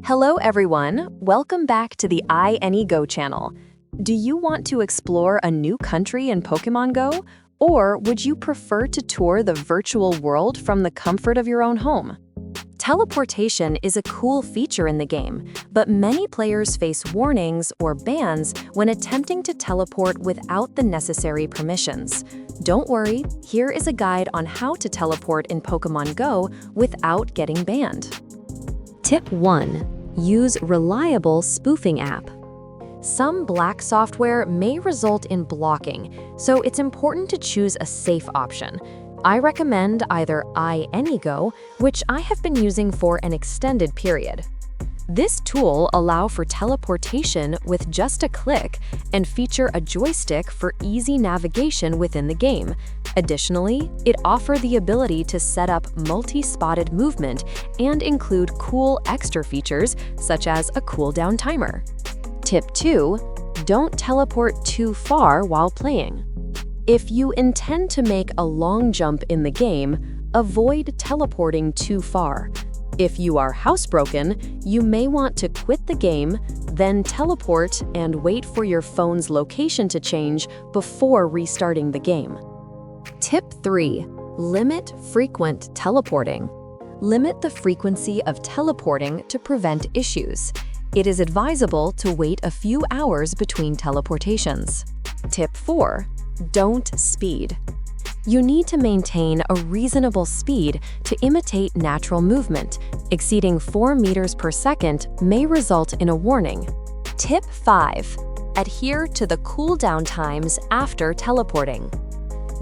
Hello everyone, welcome back to the iAnyGo channel. Do you want to explore a new country in Pokémon Go? Or would you prefer to tour the virtual world from the comfort of your own home? Teleportation is a cool feature in the game, but many players face warnings or bans when attempting to teleport without the necessary permissions. Don't worry, here is a guide on how to teleport in Pokémon Go without getting banned. Tip 1. Use reliable spoofing app. Some black software may result in blocking, so it's important to choose a safe option. I recommend either iAnyGo, which I have been using for an extended period. This tool allows for teleportation with just a click and feature a joystick for easy navigation within the game. Additionally, it offers the ability to set up multi-spotted movement and include cool extra features such as a cooldown timer. Tip 2. Don't teleport too far while playing. If you intend to make a long jump in the game, avoid teleporting too far. If you are housebroken, you may want to quit the game, then teleport and wait for your phone's location to change before restarting the game. Tip 3. Limit frequent teleporting. Limit the frequency of teleporting to prevent issues. It is advisable to wait a few hours between teleportations. Tip 4. Don't speed. You need to maintain a reasonable speed to imitate natural movement. Exceeding 4 meters per second may result in a warning. Tip 5. Adhere to the cooldown times after teleporting.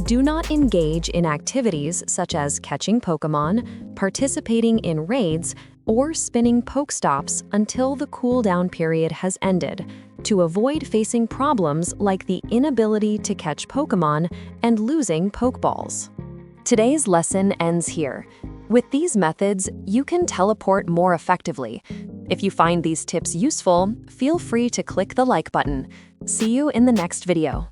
Do not engage in activities such as catching Pokémon, participating in raids, or spinning PokéStops until the cooldown period has ended, to avoid facing problems like the inability to catch Pokémon and losing Pokeballs. Today's lesson ends here. With these methods, you can teleport more effectively. If you find these tips useful, feel free to click the like button. See you in the next video.